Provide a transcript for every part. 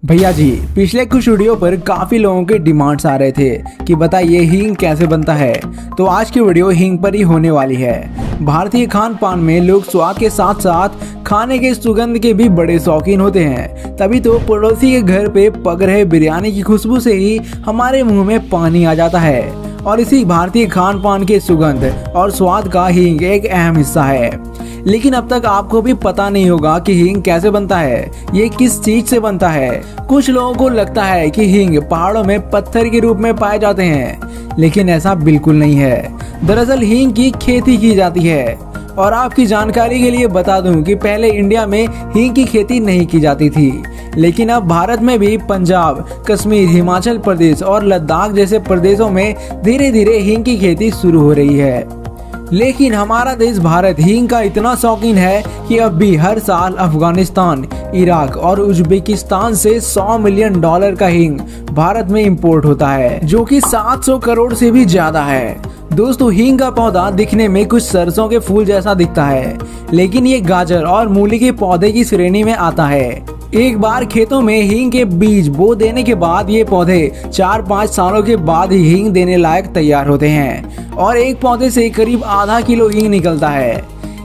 भैया जी, पिछले कुछ वीडियो पर काफ़ी लोगों के डिमांड्स आ रहे थे कि बताइए हींग कैसे बनता है। तो आज की वीडियो हींग पर ही होने वाली है। भारतीय खान पान में लोग स्वाद के साथ साथ खाने के सुगंध के भी बड़े शौकीन होते हैं। तभी तो पड़ोसी के घर पे पक रहे बिरयानी की खुशबू से ही हमारे मुंह में पानी आ जाता है। और इसी भारतीय खान पान के सुगंध और स्वाद का हींग एक अहम हिस्सा है। लेकिन अब तक आपको भी पता नहीं होगा कि हींग कैसे बनता है, ये किस चीज से बनता है। कुछ लोगों को लगता है कि हींग पहाड़ों में पत्थर के रूप में पाए जाते हैं, लेकिन ऐसा बिल्कुल नहीं है। दरअसल हींग की खेती की जाती है। और आपकी जानकारी के लिए बता दूं कि पहले इंडिया में हींग की खेती नहीं की जाती थी, लेकिन अब भारत में भी पंजाब, कश्मीर, हिमाचल प्रदेश और लद्दाख जैसे प्रदेशों में धीरे धीरे हींग की खेती शुरू हो रही है। लेकिन हमारा देश भारत हींग का इतना शौकीन है कि अब भी हर साल अफगानिस्तान, इराक और उज्बेकिस्तान से $100 मिलियन का हींग भारत में इंपोर्ट होता है, जो कि 700 करोड़ से भी ज्यादा है। दोस्तों, हींग का पौधा दिखने में कुछ सरसों के फूल जैसा दिखता है, लेकिन ये गाजर और मूली के पौधे की श्रेणी में आता है। एक बार खेतों में हींग के बीज बो देने के बाद ये पौधे 4-5 सालों के बाद ही हींग देने लायक तैयार होते हैं और एक पौधे से करीब आधा किलो हींग निकलता है।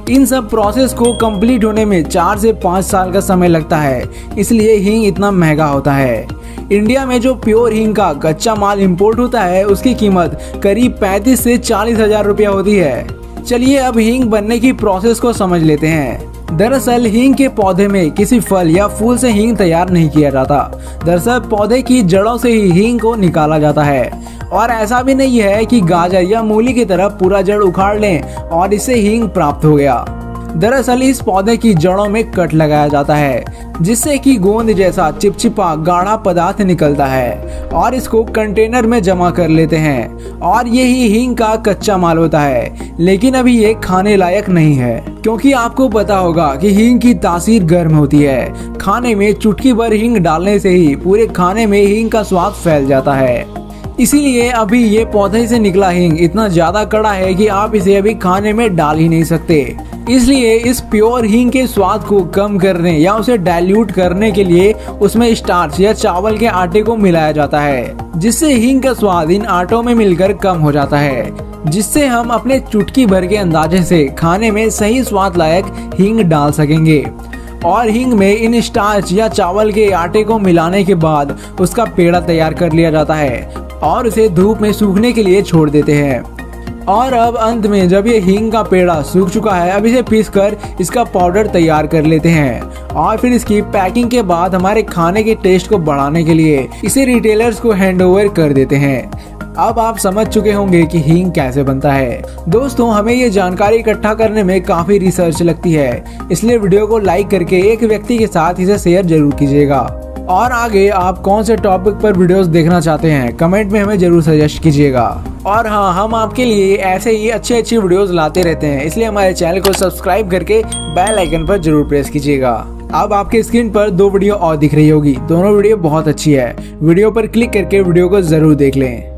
इन सब प्रोसेस को कंप्लीट होने में 4 से 5 साल का समय लगता है, इसलिए हींग इतना महंगा होता है। इंडिया में जो प्योर हींग का कच्चा माल इंपोर्ट होता है, उसकी कीमत करीब 35 से 40 हजार रुपया होती है। चलिए अब हींग बनने की प्रोसेस को समझ लेते हैं। दरअसल हींग के पौधे में किसी फल या फूल से हींग तैयार नहीं किया जाता। दरअसल पौधे की जड़ों से ही हींग को निकाला जाता है। और ऐसा भी नहीं है कि गाजर या मूली की तरह पूरा जड़ उखाड़ लें और इससे हींग प्राप्त हो गया। दरअसल इस पौधे की जड़ों में कट लगाया जाता है, जिससे कि गोंद जैसा चिपचिपा गाढ़ा पदार्थ निकलता है और इसको कंटेनर में जमा कर लेते हैं। और यही हींग का कच्चा माल होता है, लेकिन अभी ये खाने लायक नहीं है, क्योंकि आपको पता होगा कि हींग की तासीर गर्म होती है। खाने में चुटकी भर हींग डालने से ही पूरे खाने में हींग का स्वाद फैल जाता है। इसीलिए अभी ये पौधे से निकला हींग इतना ज्यादा कड़ा है कि आप इसे अभी खाने में डाल ही नहीं सकते। इसलिए इस प्योर हींग के स्वाद को कम करने या उसे डाइल्यूट करने के लिए उसमें स्टार्च या चावल के आटे को मिलाया जाता है, जिससे हींग का स्वाद इन आटों में मिलकर कम हो जाता है, जिससे हम अपने चुटकी भर के अंदाजे से खाने में सही स्वाद लायक हींग डाल सकेंगे। और हींग में इन स्टार्च या चावल के आटे को मिलाने के बाद उसका पेड़ा तैयार कर लिया जाता है और उसे धूप में सूखने के लिए छोड़ देते हैं। और अब अंत में जब ये हींग का पेड़ा सूख चुका है, अब इसे पीसकर इसका पाउडर तैयार कर लेते हैं और फिर इसकी पैकिंग के बाद हमारे खाने के टेस्ट को बढ़ाने के लिए इसे रिटेलर्स को हैंडओवर कर देते हैं। अब आप समझ चुके होंगे कि हींग कैसे बनता है। दोस्तों, हमें ये जानकारी इकट्ठा करने में काफी रिसर्च लगती है, इसलिए वीडियो को लाइक करके एक व्यक्ति के साथ इसे शेयर जरूर कीजिएगा। और आगे आप कौन से टॉपिक पर वीडियोस देखना चाहते हैं, कमेंट में हमें जरूर सजेस्ट कीजिएगा। और हाँ, हम आपके लिए ऐसे ही अच्छे वीडियोस लाते रहते हैं, इसलिए हमारे चैनल को सब्सक्राइब करके बेल आइकन पर जरूर प्रेस कीजिएगा। अब आपके स्क्रीन पर 2 वीडियो और दिख रही होगी, दोनों वीडियो बहुत अच्छी है। वीडियो पर क्लिक करके वीडियो को जरूर देख लें।